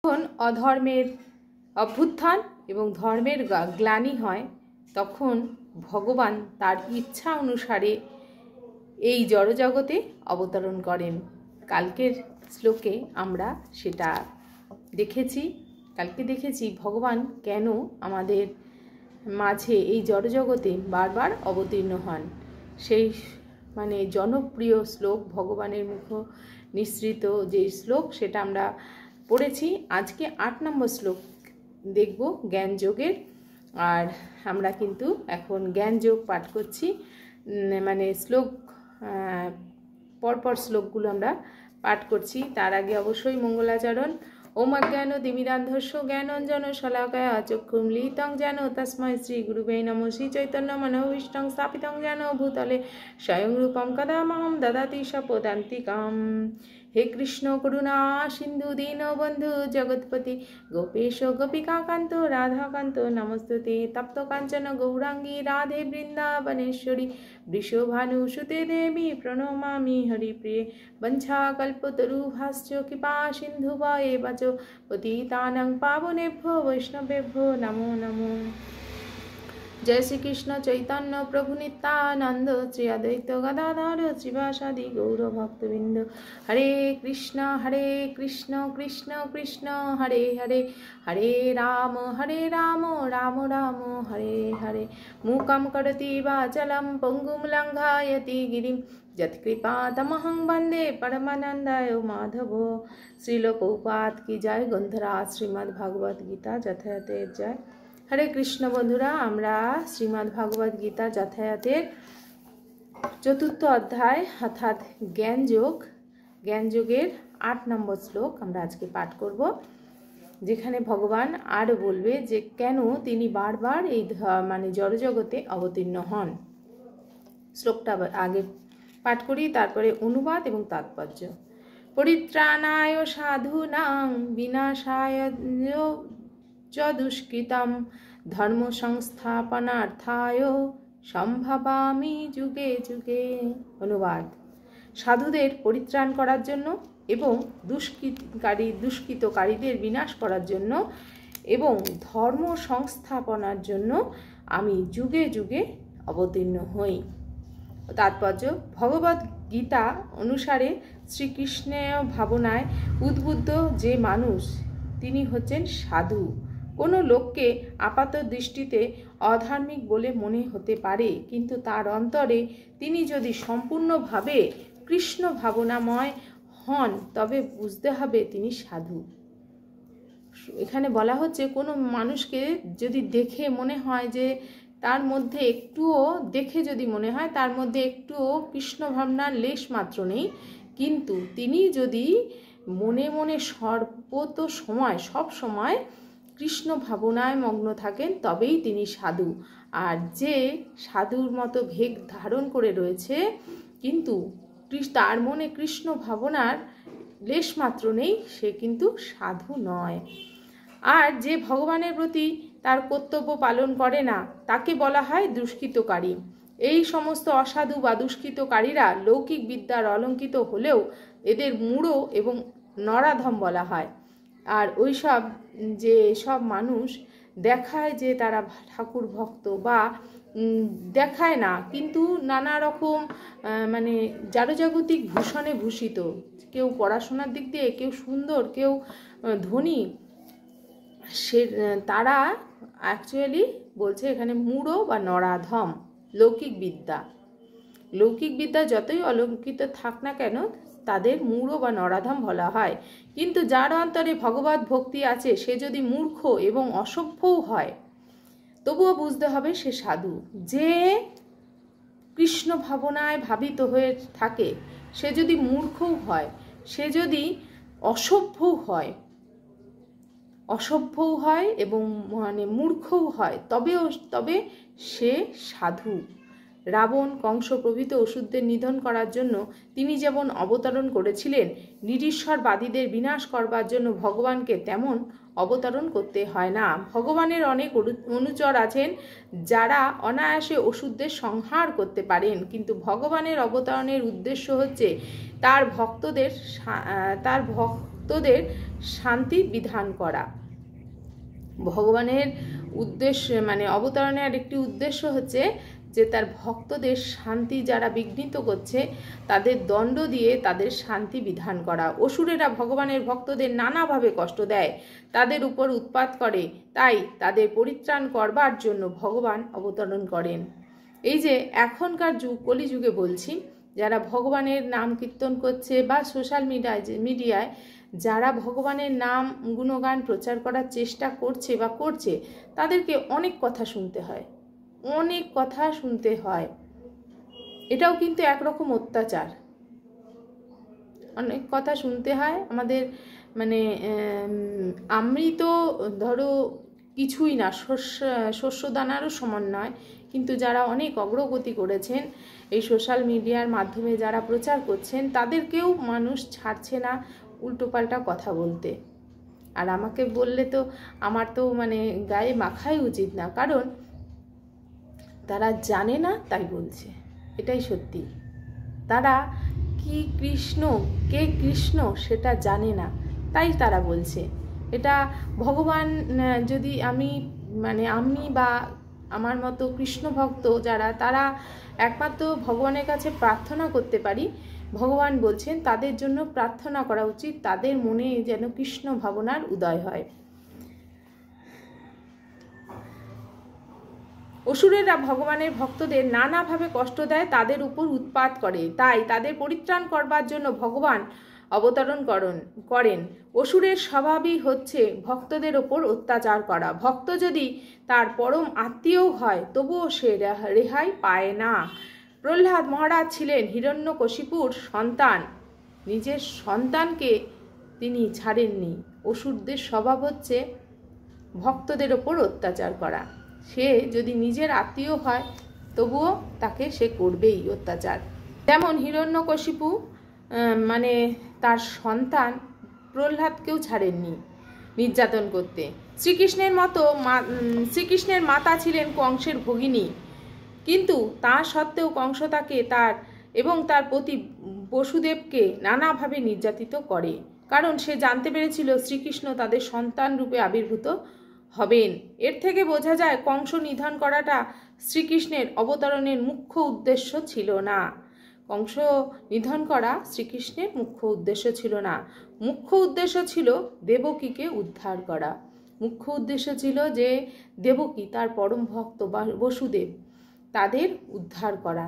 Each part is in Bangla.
যখন অধর্মের অভ্যুত্থান এবং ধর্মের গ্লানি হয় তখন ভগবান তার ইচ্ছা অনুসারে এই জড়জগতে অবতরণ করেন। কালকের শ্লোকে আমরা সেটা দেখেছি ভগবান কেন আমাদের মাঝে এই জড়জগতে বারবার অবতীর্ণ হন। সেই জনপ্রিয় শ্লোক, ভগবানের মুখ নিঃসৃত যে শ্লোক, সেটা আমরা পড়েছি। আজকে 8 নম্বর শ্লোক দেখব জ্ঞান যোগের। আর আমরা কিন্তু এখন জ্ঞান যোগ পাঠ করছি, শ্লোক পরপর শ্লোকগুলো আমরা পাঠ করছি। তার আগে অবশ্যই মঙ্গলাচরণ। ওম অজ্ঞান তিমিরান্ধস্য জ্ঞানাঞ্জন শলাকায়া চক্ষুমলিতং যেন তস্मै শ্রী গুরুবে নমঃ। শ্রী চৈতন্য মনোভীষ্টং স্থাপিতং যেন ভূতলে স্বয়ং রূপম কদামহং দদাতি স্বপদান্তিকাম। হে কৃষ্ণ করুণা সিন্ধু দীনবন্ধু জগৎপতি গোপেশ গোপিকাকান্ত রাধাকান্ত নমস্তুতে। তপ্ত কাঞ্চন গৌরাঙ্গী রাধে বৃন্দাবনেশ্বরী বৃষভানুসুতে দেবী প্রণমামি হরিপ্রিয়ে। वंशाकल्पतरुभ्यश्च कृपा सिन्धुभ्येव च पतितानां पावनेभ्यो वैष्णवेभ्यो नमो नमो। जय श्री कृष्ण चैतन्य प्रभु नित्यानंद श्री अद्वैत गदाधर श्रीवासादि गौर भक्तवृंद। हरे कृष्ण कृष्ण कृष्ण हरे हरे, हरे राम राम राम हरे हरे। मूकं करोति वाचालं पङ्गुं लङ्घयति गिरिं यत्कृपातमहं वन्दे परमानन्दाय माधवो। श्रील प्रभुपाद की जय। ग्रंथराज श्रीमद् भागवत गीता যথাযথের জয়। हरे कृष्ण बंधुरा, আমরা श्रीमद् भागवत गीता যথাযথের 4th অধ্যায় অর্থাৎ জ্ঞান যোগের 8 নম্বর শ্লোক আমরা আজকে পাঠ করব, যেখানে ভগবান আর বলবে যে কেন তিনি বারবার এই জড়জগতে অবতীর্ণ হন। শ্লোকটা আগে পাঠ করি, তারপরে অনুবাদ এবং তাৎপর্য। পরিত্রাণায় সাধুনাং বিনাশায় চ দুষ্কৃতম ধর্ম সংস্থাপনার্থায় সম্ভবামি যুগে যুগে। অনুবাদ: সাধুদের পরিত্রাণ করার জন্য এবং দুষ্কৃতকারীদের বিনাশ করার জন্য এবং ধর্ম সংস্থাপনার জন্য আমি যুগে যুগে অবতীর্ণ হই। তাৎপর্য: ভগবদ গীতা অনুসারে শ্রীকৃষ্ণের ভাবনায় উদ্বুদ্ধ যে মানুষ, তিনি হচ্ছেন সাধু। কোনো লোককে আপাত দৃষ্টিতে অধার্মিক বলে মনে হতে পারে, কিন্তু তার অন্তরে তিনি যদি সম্পূর্ণভাবে কৃষ্ণ ভাবনাময় হন তবে বুঝতে হবে তিনি সাধু। এখানে বলা হচ্ছে কোনো মানুষকে যদি দেখে মনে হয় যে তার মধ্যে তার মধ্যে একটুও কৃষ্ণ ভাবনার লেশ মাত্র নেই, কিন্তু তিনি যদি মনে মনে সব সময় কৃষ্ণ ভাবনায় মগ্ন থাকেন তবেই তিনি সাধু। আর যে সাধুর মতো ভেগ ধারণ করে রয়েছে কিন্তু তার মনে কৃষ্ণ ভাবনার লেশ মাত্র নেই, সে কিন্তু সাধু নয়। আর যে ভগবানের প্রতি তার কর্তব্য পালন করে না তাকে বলা হয় দুষ্কৃতকারী। এই সমস্ত অসাধু বা দুষ্কৃতকারীরা লৌকিক বিদ্যার অলঙ্কিত হলেও এদের মূঢ় এবং নরাধম বলা হয়। আর ওইসব যে সব মানুষ দেখায় যে তারা ঠাকুর ভক্ত বা দেখায় না, কিন্তু নানা রকম জাগতিক ভূষণে ভূষিত, কেউ পড়াশোনার দিক দিয়ে, কেউ সুন্দর, কেউ ধনী, তারা অ্যাকচুয়ালি বলছে এখানে মূঢ় বা নরাধম। লৌকিক বিদ্যা যতই অলঙ্কিত থাক না কেন তাদের মূঢ় বা নরাধম বলা হয়। কিন্তু যার অন্তরে ভগবত ভক্তি আছে, সে যদি মূর্খ এবং অসভ্যও হয় তবুও বুঝতে হবে সে সাধু। যে কৃষ্ণ ভাবনায় ভাবিত হয়ে থাকে, সে যদি মূর্খও হয়, সে যদি অসভ্যও হয় এবং মূর্খও হয়, তবে সে সাধু। রাবণ, কংস প্রভৃত অসুরদের নিধন করার জন্য তিনি যেমন অবতরণ করেছিলেন, নিরীশ্বরবাদীদের বিনাশ করবার জন্য ভগবানকে তেমন অবতরণ করতে হয় না। ভগবানের অনেক অনুচর আছেন যারা অনায়াসে অসুরদের সংহার করতে পারেন, কিন্তু ভগবানের অবতরণের উদ্দেশ্য হচ্ছে তার ভক্তদের ভক্তদের শান্তি বিধান করা। ভগবানের উদ্দেশ্য মানে অবতারণের একটি উদ্দেশ্য হচ্ছে যে তার ভক্তদের শান্তি যারা বিঘ্নিত করছে তাদের দণ্ড দিয়ে তাদের শান্তি বিধান করা। অসুরেরা ভগবানের ভক্তদের নানাভাবে কষ্ট দেয়, তাদের উপর উৎপাত করে, তাই তাদের পরিত্রাণ করবার জন্য ভগবান অবতরণ করেন। এই যে এখনকার কলিযুগে বলছি, যারা ভগবানের নাম কীর্তন করছে বা সোশ্যাল মিডিয়ায় যারা ভগবানের নাম গুণগান প্রচার করার চেষ্টা করছে বা করছে, তাদেরকে অনেক কথা শুনতে হয়, অনেক কথা শুনতে হয়। এটাও কিন্তু একরকম অত্যাচার, অনেক কথা শুনতে হয় আমাদের। মানে আমি তো ধরো কিছুই না, শস্য দানারও সমান নয়, কিন্তু যারা অনেক অগ্রগতি করেছেন এই সোশ্যাল মিডিয়ার মাধ্যমে যারা প্রচার করছেন, তাদেরকেও মানুষ ছাড়ছে না উল্টোপাল্টা কথা বলতে। আর আমাকে বললে তো আমার তো মানে গায়ে মাখাই উচিত না, কারণ তারা জানে না তাই বলছে, এটাই সত্যি। তারা কি কৃষ্ণ, কে কৃষ্ণ সেটা জানে না, তাই তারা বলছে। এটা ভগবান যদি আমি বা আমার মতো কৃষ্ণ ভক্ত যারা, তারা একমাত্র ভগবানের কাছে প্রার্থনা করতে পারি। ভগবান বলছেন তাদের জন্য প্রার্থনা করা উচিত, তাদের মনে যেন কৃষ্ণ ভাবনার উদয় হয়। অসুরেরা ভগবানের ভক্তদের নানাভাবে কষ্ট দেয়, তাদের উপর উৎপাত করে, তাই তাদের পরিত্রাণ করবার জন্য ভগবান অবতরণ করেন। অসুরের স্বভাবই হচ্ছে ভক্তদের ওপর অত্যাচার করা। ভক্ত যদি তার পরম আত্মীয় হয় তবুও সে রেহাই পায় না। প্রহ্লাদ মহারাজ ছিলেন হিরণ্যকশিপুর সন্তান, নিজের সন্তানকে তিনি ছাড়েননি। অসুরদের স্বভাব হচ্ছে ভক্তদের ওপর অত্যাচার করা। সে যদি নিজের আত্মীয় হয় তবুও তাকে সে করবেই অত্যাচার। যেমন হিরণ্যকশিপু মানে তার সন্তান প্রহ্লাদকেও ছাড়েননি নির্যাতন করতে। শ্রীকৃষ্ণের মাতা ছিলেন কংসের ভগিনী, কিন্তু তা সত্ত্বেও কংস তাকে তার পতি বসুদেবকে নানাভাবে নির্যাতিত করে, কারণ সে জানতে পেরেছিল শ্রীকৃষ্ণ তাদের সন্তান রূপে আবির্ভূত হবেন। এর থেকে বোঝা যায় কংস নিধন করাটা শ্রীকৃষ্ণের অবতরণের মুখ্য উদ্দেশ্য ছিল না। কংস নিধন করা শ্রীকৃষ্ণের মুখ্য উদ্দেশ্য ছিল না। মুখ্য উদ্দেশ্য ছিল দেবকীকে উদ্ধার করা। মুখ্য উদ্দেশ্য ছিল যে দেবকী তার পরম ভক্ত বসুদেব, তাদের উদ্ধার করা।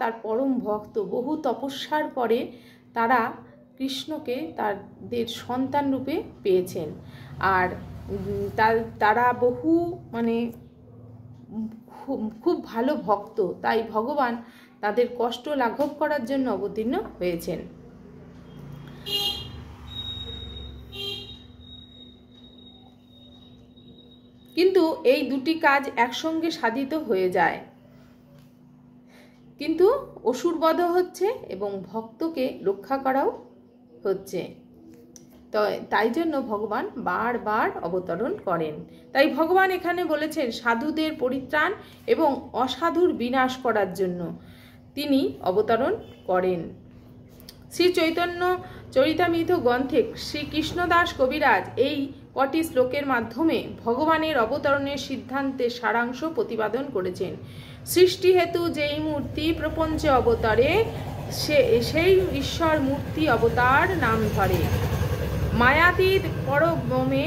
তার পরম ভক্ত, বহু তপস্যার পরে তারা কৃষ্ণকে তাদের সন্তান রূপে পেয়েছেন। আর তারা বহু খুব ভালো ভক্ত, তাই ভগবান তাদের কষ্ট লাঘব করার জন্য অবতীর্ণ হয়েছেন। কিন্তু এই দুটি কাজ একসঙ্গে সাধিত হয়ে যায়, কিন্তু অসুরবধ হচ্ছে এবং ভক্তকে রক্ষা করাও হচ্ছে। তো তাই জন্য ভগবান বারবার অবতরণ করেন। তাই ভগবান এখানে বলেছেন সাধুদের পরিত্রাণ এবং অসাধুর বিনাশ করার জন্য তিনি অবতরণ করেন। শ্রী চৈতন্য চরিতামৃত গ্রন্থে শ্রীকৃষ্ণদাস কবিরাজ এই কটি শ্লোকের মাধ্যমে ভগবানের অবতরণের সিদ্ধান্তের সারাংশ প্রতিপাদন করেছেন। সৃষ্টি হেতু যেই মূর্তি প্রপঞ্চে অবতারে সেই ঈশ্বর মূর্তি অবতার নাম ধরে। মায়াতীত পরব্রহ্মে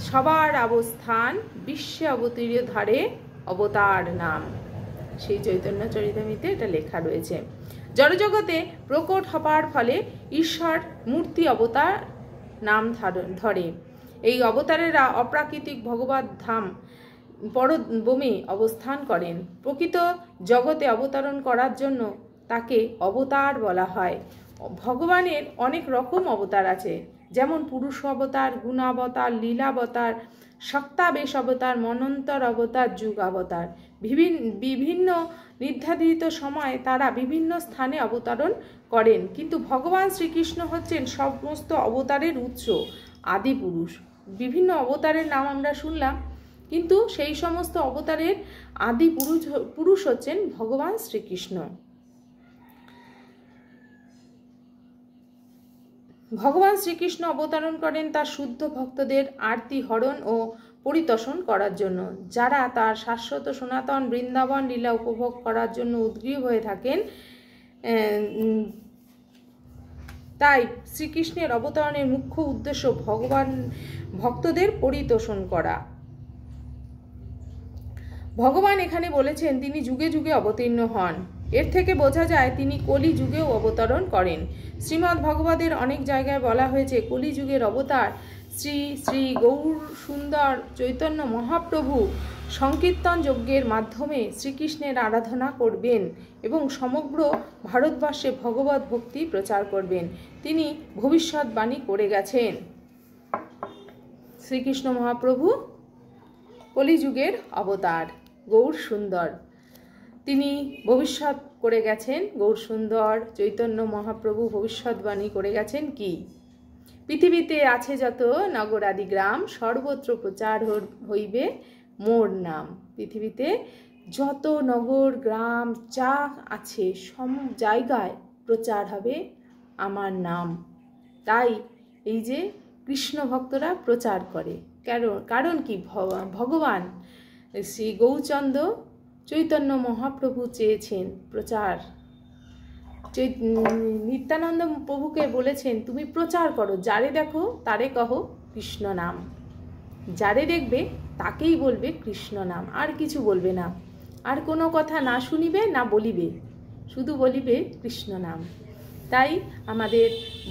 সবার অবস্থান, বিশ্বে অবতীর্য ধারে অবতার নাম। সেই চৈতন্য চরিতামৃতে এটা লেখা রয়েছে। জড়জগতে প্রকট হবার ফলে ঈশ্বর মূর্তি অবতার নাম ধরে। এই অবতারেরা অপ্রাকৃতিক ভগবত ধাম পরব্রহ্মে অবস্থান করেন। প্রকৃত জগতে অবতরণ করার জন্য তাকে অবতার বলা হয়। ভগবানের অনেক রকম অবতার আছে, যেমন পুরুষ অবতার, গুণাবতার, লীলাবতার, শক্তাবেশ অবতার, মনন্তর অবতার, যুগ অবতার। বিভিন্ন নির্ধারিত সময়ে তারা বিভিন্ন স্থানে অবতরণ করেন, কিন্তু ভগবান শ্রীকৃষ্ণ হচ্ছেন সমস্ত অবতারের উৎস, আদি পুরুষ। বিভিন্ন অবতারের নাম আমরা শুনলাম, কিন্তু সেই সমস্ত অবতারের আদি পুরুষ হচ্ছেন ভগবান শ্রীকৃষ্ণ। ভগবান শ্রীকৃষ্ণ অবতরণ করেন তার শুদ্ধ ভক্তদের আরতি হরণ ও পরিতোষণ করার জন্য, যারা তার শাশ্বত সনাতন বৃন্দাবন লীলা উপভোগ করার জন্য উদ্গ্রীব হয়ে থাকেন। তাই শ্রীকৃষ্ণের অবতরণের মুখ্য উদ্দেশ্য ভগবান ভক্তদের পরিতোষণ করা। ভগবান এখানে বলেছেন তিনি যুগে যুগে অবতীর্ণ হন। এর থেকে বোঝা যায় তিনি কলি যুগেও অবতরণ করেন। শ্রীমদ্ ভগবতের অনেক জায়গায় বলা হয়েছে কলি যুগের অবতার শ্রী শ্রী গৌর সুন্দর চৈতন্য মহাপ্রভু সংকীর্তন যজ্ঞের মাধ্যমে শ্রীকৃষ্ণের আরাধনা করবেন এবং সমগ্র ভারতবর্ষে ভগবত ভক্তি প্রচার করবেন। তিনি ভবিষ্যৎবাণী করে গেছেন। শ্রীকৃষ্ণ মহাপ্রভু কলিযুগের অবতার গৌর সুন্দর, তিনি ভবিষ্যৎ করে গেছেন। গৌর সুন্দর চৈতন্য মহাপ্রভু ভবিষ্যৎবাণী করে গেছেন কি, পৃথিবীতে আছে যত নগরাদি গ্রাম সর্বত্র প্রচার হইবে মোর নাম। পৃথিবীতে যত নগর গ্রাম যা আছে সব জায়গায় প্রচার হবে আমার নাম। তাই এই যে কৃষ্ণ ভক্তরা প্রচার করে, কারণ কি, ভগবান শ্রী গৌরচন্দ্র চৈতন্য মহাপ্রভু চেয়েছেন প্রচার। নিত্যানন্দ প্রভুকে বলেছেন তুমি প্রচার করো, যারে দেখো তারে কহো কৃষ্ণ নাম। যারে দেখবে তাকেই বলবে কৃষ্ণ নাম, আর কিছু বলবে না, আর কোনো কথা না শুনিবে না বলিবে, শুধু বলিবে কৃষ্ণ নাম। তাই আমাদের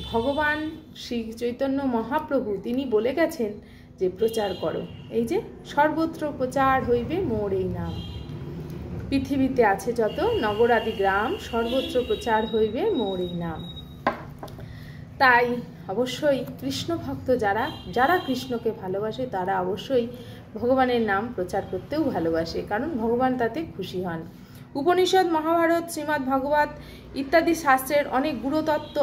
ভগবান শ্রী চৈতন্য মহাপ্রভু তিনি বলে গেছেন যে প্রচার করো, এই যে সর্বত্র প্রচার হইবে মোর এই নাম। পৃথিবীতে আছে যত নগরাদি গ্রাম সর্বত্র প্রচার হইবে মোর এই নাম। তাই অবশ্যই কৃষ্ণ ভক্ত যারা কৃষ্ণকে ভালোবাসে তারা অবশ্যই ভগবানের নাম প্রচার করতেও ভালোবাসে, কারণ ভগবান তাতে খুশি হন। উপনিষদ, মহাভারত, শ্রীমদ্ ভাগবত ইত্যাদি শাস্ত্রের অনেক গুরুতত্ত্ব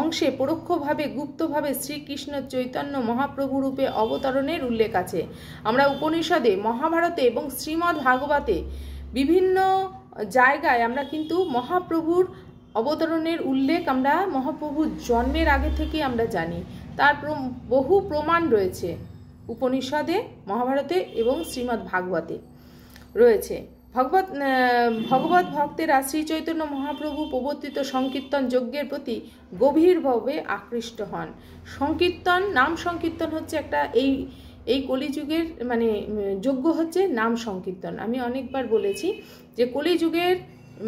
অংশে পরোক্ষভাবে গুপ্তভাবে শ্রীকৃষ্ণ চৈতন্য মহাপ্রভু রূপে অবতরণের উল্লেখ আছে। আমরা উপনিষদে, মহাভারতে এবং শ্রীমদ্ ভাগবতে বিভিন্ন জায়গায় আমরা কিন্তু মহাপ্রভুর অবতরণের উল্লেখ আমরা মহাপ্রভুর জন্মের আগে থেকে আমরা জানি। তার বহু প্রমাণ রয়েছে উপনিষদে, মহাভারতে এবং শ্রীমদ্ ভাগবতে রয়েছে। ভগবত ভক্তেরা শ্রী চৈতন্য মহাপ্রভু প্রবর্তিত সংকীর্তন যজ্ঞের প্রতি গভীরভাবে আকৃষ্ট হন। সংকীর্তন, নাম সংকীর্তন হচ্ছে একটা এই কলিযুগের মানে যজ্ঞ হচ্ছে নাম সংকীর্তন। আমি অনেকবার বলেছি যে কলিযুগের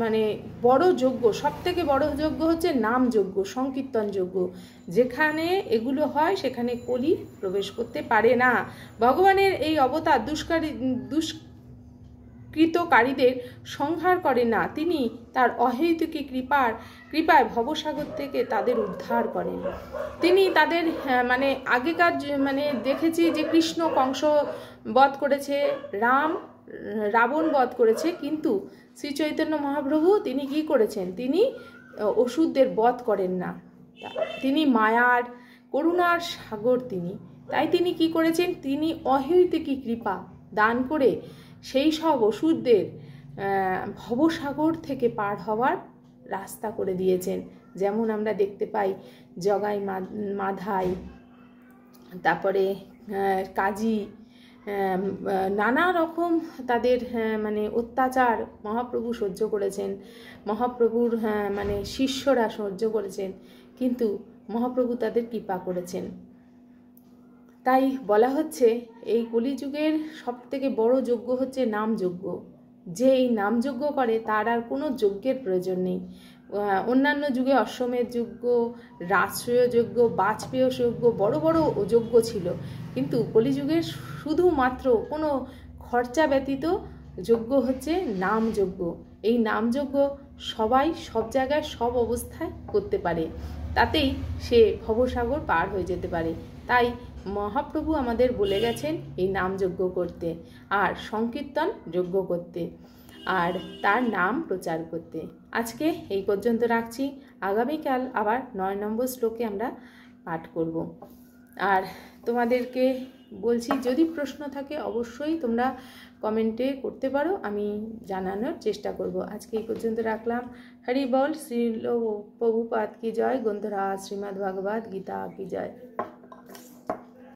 মানে বড় যজ্ঞ, সব থেকে বড় যজ্ঞ হচ্ছে নাম যজ্ঞ, সংকীর্তন যজ্ঞ। যেখানে এগুলো হয় সেখানে কলি প্রবেশ করতে পারে না। ভগবানের এই অবতার দুষ্কৃতকারীদের সংহার করেন না, তিনি তার অহেতুকী কৃপায় ভবসাগর থেকে তাদের উদ্ধার করেন। তিনি তাদের মানে আগেকার মানে দেখেছি যে কৃষ্ণ কংস বধ করেছে, রাবণ বধ করেছে, কিন্তু শ্রী চৈতন্য মহাপ্রভু তিনি কি করেছেন, তিনি অসুরদের বধ করেন না। তিনি মায়ার করুণার সাগর তিনি, তাই তিনি কি করেছেন, তিনি অহেতুকী কৃপা দান করে সেই সব অসুরদের ভবসাগর থেকে পার হওয়ার রাস্তা করে দিয়েছেন। যেমন আমরা দেখতে পাই জগাই মাধাই, তারপরে কাজী, নানা রকম তাদের মানে অত্যাচার মহাপ্রভু সহ্য করেছেন, মহাপ্রভুর মানে শিষ্যরা সহ্য করেছেন, কিন্তু মহাপ্রভু তাদের কৃপা করেছেন। তাই বলা হচ্ছে এই কলিযুগের সবথেকে বড় যজ্ঞ হচ্ছে নাম যজ্ঞ। যে এই নাম যজ্ঞ করে তার আর কোনো যজ্ঞের প্রয়োজন নেই। অন্যান্য যুগে অশ্বমেধ যজ্ঞ, রাষ্ট্রীয় যজ্ঞ, বাজপেয় যজ্ঞ, বড় বড় যজ্ঞ ছিল, কিন্তু কলিযুগের শুধুমাত্র কোনো খরচা ব্যতীত যজ্ঞ হচ্ছে নাম যজ্ঞ। এই নাম যজ্ঞ সবাই সব জায়গায় সব অবস্থায় করতে পারে, তাতেই সে ভবসাগর পার হয়ে যেতে পারে। তাই মহাপ্রভু আমাদের বলে গেছেন এই নাম যজ্ঞ করতে, আর সংকীর্তন যজ্ঞ করতে, আর তার নাম প্রচার করতে। আজকে এই পর্যন্ত রাখছি। আগামীকাল আবার 9 নম্বর শ্লোকে আমরা পাঠ করব। আর তোমাদেরকে বলছি, যদি প্রশ্ন থাকে অবশ্যই তোমরা কমেন্টে করতে পারো, আমি জানানোর চেষ্টা করব। আজকে এই পর্যন্ত রাখলাম। হরি বল। শ্রীল প্রভুপাদ কি জয়। গ্রন্থরাজ শ্রীমদ্ ভাগবত গীতা কি জয়।